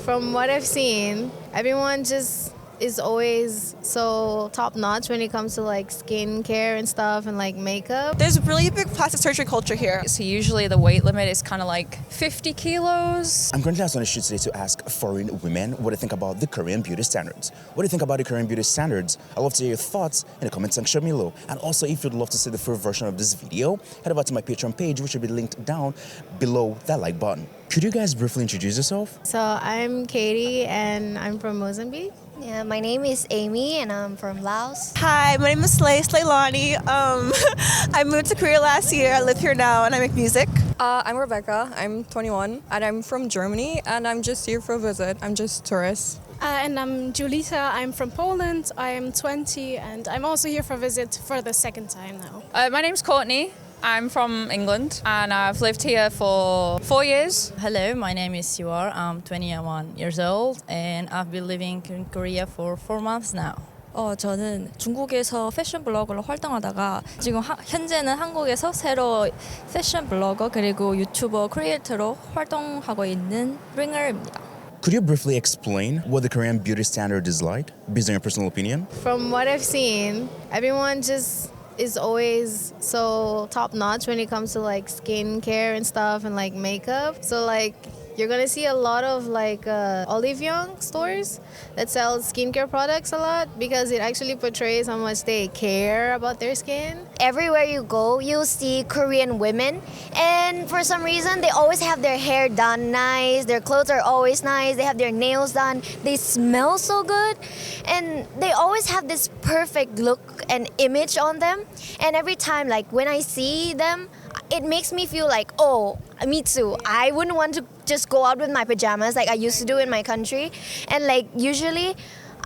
From what I've seen, everyone just is always so top notch when it comes to like skincare and stuff and like makeup. There's a really big plastic surgery culture here. So usually the weight limit is kind of like 50 kilos. I'm currently on the shoot today to ask foreign women what they think about the Korean beauty standards. What do you think about the Korean beauty standards? I'd love to hear your thoughts in the comment section below. And also, if you'd love to see the full version of this video, head over to my Patreon page, which will be linked down below that like button. Could you guys briefly introduce yourself? So I'm Katie and I'm from Mozambique. Yeah, my name is Amy and I'm from Laos. Hi, my name is Slaylani. I moved to Korea last year. I live here now and I make music. I'm Rebecca. I'm 21 and I'm from Germany and I'm just here for a visit. I'm just a tourist. And I'm Julita. I'm from Poland. I am 20 and I'm also here for a visit for the second time now. My name's Courtney. I'm from England and I've lived here for 4 years. Hello, my name is Siwar. I'm 21 years old and I've been living in Korea for 4 months now. 저는 중국에서 패션 블로거로 활동하다가 지금 현재는 한국에서 새로 패션 블로거 그리고 유튜버 크리에이터로 활동하고 있는 링어입니다. Could you briefly explain what the Korean beauty standard is like, based on your personal opinion? From what I've seen, everyone just is always so top notch when it comes to like skincare and stuff and like makeup. So like you're gonna see a lot of like Olive Young stores that sell skincare products a lot because it actually portrays how much they care about their skin. Everywhere you go, you'll see Korean women, and for some reason, they always have their hair done nice, their clothes are always nice, they have their nails done, they smell so good, and they always have this perfect look and image on them. And every time, like when I see them, it makes me feel like, oh, me too. I wouldn't want to just go out with my pajamas like I used to do in my country. And like usually,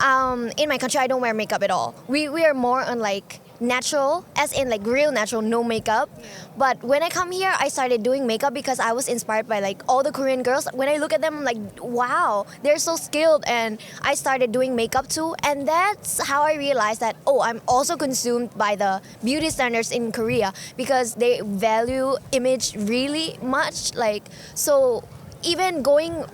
in my country, I don't wear makeup at all. We are more on like natural, as in like real natural, no makeup. But when I come here, I started doing makeup because I was inspired by like all the Korean girls. When I look at them, I'm like, wow, they're so skilled. And I started doing makeup too. And that's how I realized that, oh, I'm also consumed by the beauty standards in Korea because they value image really much. Like, so even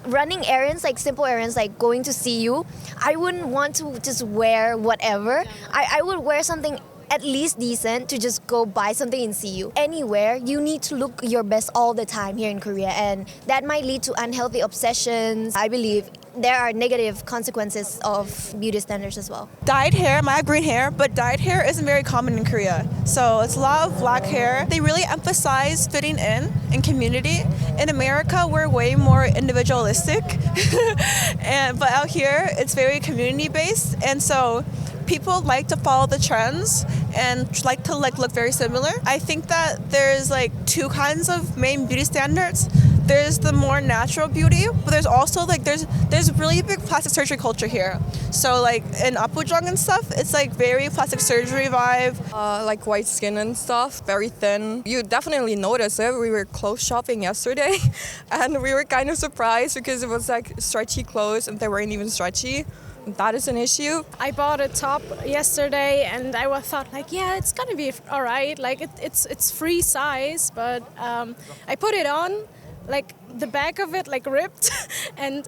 running errands, like simple errands, like going to see you, I wouldn't want to just wear whatever. I would wear something at least decent to just go buy something and see you. Anywhere, you need to look your best all the time here in Korea, and that might lead to unhealthy obsessions. I believe there are negative consequences of beauty standards as well. Dyed hair, I have green hair, but dyed hair isn't very common in Korea. So it's a lot of black hair. They really emphasize fitting in community. In America, we're way more individualistic. But out here, it's very community-based. And so people like to follow the trends and like to look very similar. I think that there's like two kinds of main beauty standards. There's the more natural beauty, but there's also like there's really big plastic surgery culture here. So like in Apgujeong and stuff, it's like very plastic surgery vibe. Like white skin and stuff, very thin. You definitely notice it. We were clothes shopping yesterday and we were kind of surprised because it was like stretchy clothes and they weren't even stretchy. That is an issue. I bought a top yesterday and I thought like, yeah, it's gonna be all right. Like it's free size, but I put it on, like the back of it like ripped, and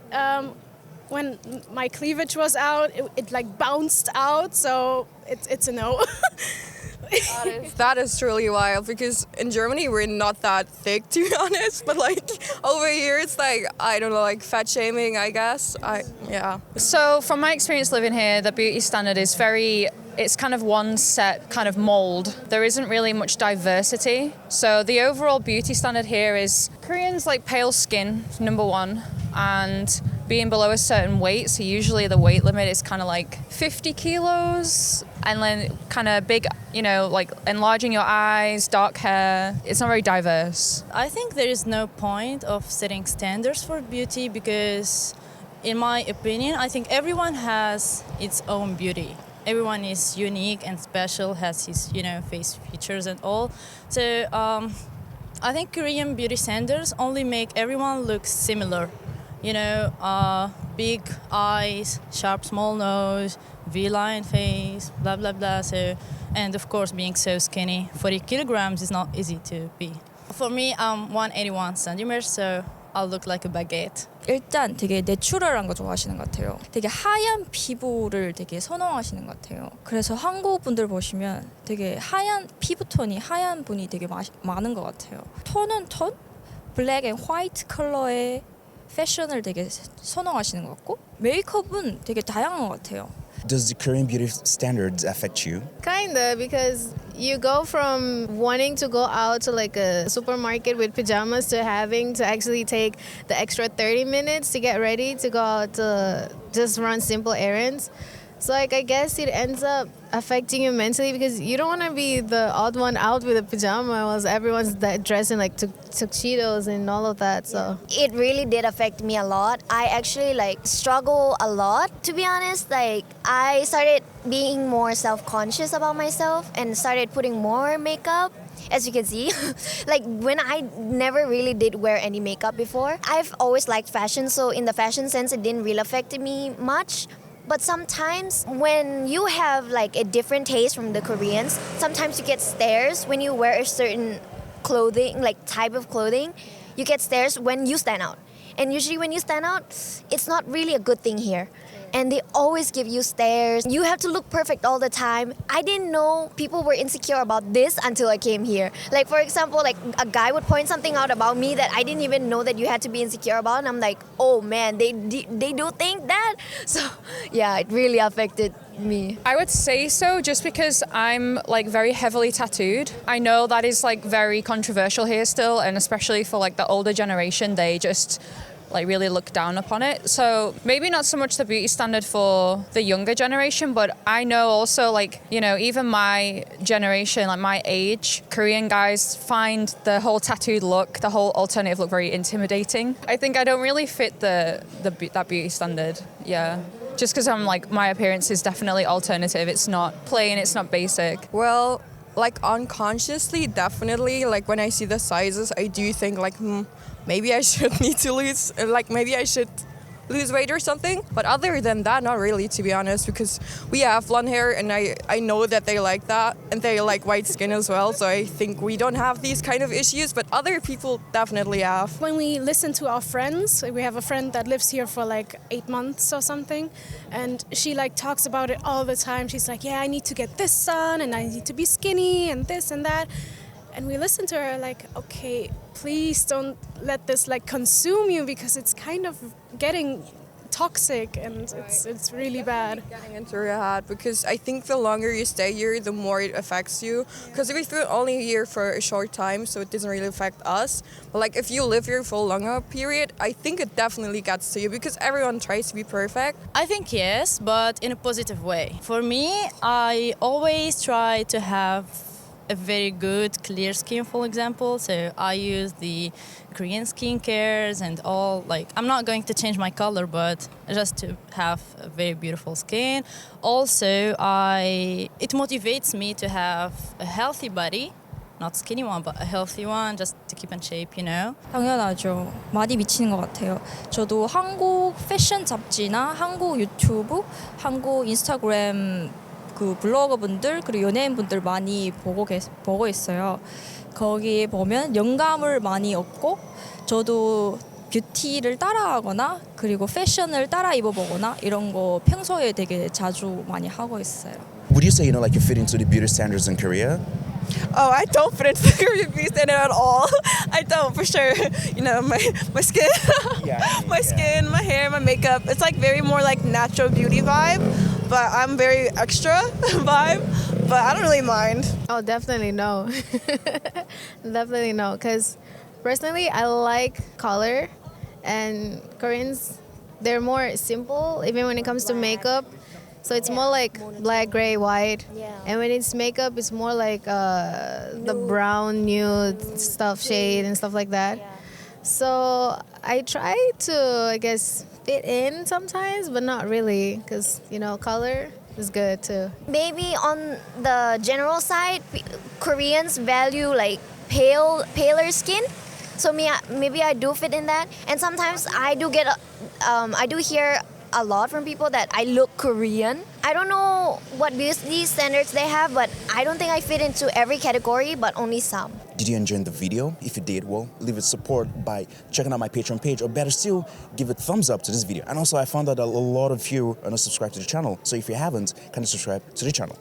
when my cleavage was out, it like bounced out. So it's a no. That is truly wild because in Germany we're not that thick, to be honest, but like over here it's like, I don't know, like fat shaming, I guess. Yeah. So from my experience living here, the beauty standard is it's kind of one set kind of mold. There isn't really much diversity. So the overall beauty standard here is Koreans like pale skin, number one, and being below a certain weight. So usually the weight limit is kind of like 50 kilos, and then kind of big, like enlarging your eyes, dark hair. It's not very diverse. I think there is no point of setting standards for beauty because, in my opinion, I think everyone has its own beauty. Everyone is unique and special, has his, face features and all. So I think Korean beauty standards only make everyone look similar. Big eyes, sharp small nose, V-line face, blah, blah, blah. So, and of course, being so skinny, 40 kilograms is not easy to be. For me, I'm 181 centimeters, so I'll look like a baguette. 일단 되게 내추럴한 거 좋아하시는 것 같아요. 되게 하얀 피부를 되게 선호하시는 것 같아요. 그래서 한국 분들 보시면 되게 하얀 피부톤이 하얀 분이 되게 많은 것 같아요. 톤은 톤? 블랙 앤 화이트 컬러의 패션을 되게 선호하시는 것 같고 메이크업은 되게 다양한 것 같아요. Does the Korean beauty standards affect you? Kinda, because you go from wanting to go out to like a supermarket with pajamas to having to actually take the extra 30 minutes to get ready to go out to just run simple errands. So like I guess it ends up affecting you mentally because you don't want to be the odd one out with a pajama while everyone's dressed in like tuxedos and all of that. So It really did affect me a lot. I actually like struggle a lot, to be honest. Like I started being more self-conscious about myself and started putting more makeup. As you can see, like when I never really did wear any makeup before. I've always liked fashion, so in the fashion sense it didn't really affect me much. But sometimes when you have like a different taste from the Koreans, sometimes you get stares when you wear a certain clothing, like type of clothing. You get stares when you stand out. And usually when you stand out, it's not really a good thing here. And they always give you stares. You have to look perfect all the time. I didn't know people were insecure about this until I came here. Like for example, like a guy would point something out about me that I didn't even know that you had to be insecure about. And I'm like, oh man, they do think that? So yeah, it really affected me. I would say so just because I'm like very heavily tattooed. I know that is like very controversial here still, and especially for like the older generation, they just like really look down upon it. So maybe not so much the beauty standard for the younger generation, but I know also like, you know, even my generation, like my age, Korean guys find the whole tattooed look, the whole alternative look very intimidating. I think I don't really fit that beauty standard. Yeah. Just because I'm like, my appearance is definitely alternative. It's not plain, it's not basic. Well, like unconsciously, definitely. Like when I see the sizes, I do think like, maybe I should need to lose, like maybe I should lose weight or something. But other than that, not really, to be honest, because we have blonde hair and I know that they like that and they like white skin as well. So I think we don't have these kind of issues, but other people definitely have. When we listen to our friends, we have a friend that lives here for like 8 months or something, and she like talks about it all the time. She's like, yeah, I need to get this done and I need to be skinny and this and that. And we listen to her like, okay, please don't let this like consume you because it's kind of getting toxic and it's really bad. Getting into your head, because I think the longer you stay here, the more it affects you. Because if we're only here for a short time, so it doesn't really affect us. But like if you live here for a longer period, I think it definitely gets to you because everyone tries to be perfect. I think yes, but in a positive way. For me, I always try to have a very good clear skin, for example. So I use the Korean skincares and all. Like I'm not going to change my color, but just to have a very beautiful skin. Also, it motivates me to have a healthy body. Not skinny one, but a healthy one, just to keep in shape, you know. 당연하죠. 많이 미치는 것 같아요. 저도 한국 패션 잡지나 한국 유튜브, 한국 인스타그램 그 블로거분들 그리고 연예인분들 많이 보고 있어요. 거기 보면 영감을 많이 얻고 저도 뷰티를 따라하거나 그리고 패션을 따라 입어보거나 이런 거 평소에 되게 자주 많이 하고 있어요. Would you say, like you fit into the beauty standards in Korea? Oh, I don't fit into the Korean beauty standard at all. I don't, for sure. You know, my skin, skin, my hair, my makeup. It's like very more like natural beauty vibe, but I'm very extra vibe. But I don't really mind. oh, definitely no. Definitely no, because personally I like color, and Koreans, they're more simple even when it comes to makeup. So it's more like black, gray, white. Yeah. And when it's makeup, it's more like the brown, nude stuff, shade and stuff like that. Yeah. So I try to, I guess, fit in sometimes, but not really, because, color is good too. Maybe on the general side, Koreans value like paler skin. So maybe I do fit in that. And sometimes I do I do hear a lot from people that I look Korean. I don't know what beauty standards they have, but I don't think I fit into every category, but only some. Did you enjoy the video? If you did, well, leave it support by checking out my Patreon page, or better still, give a thumbs up to this video. And also, I found that a lot of you are not subscribed to the channel, so if you haven't, kind of subscribe to the channel.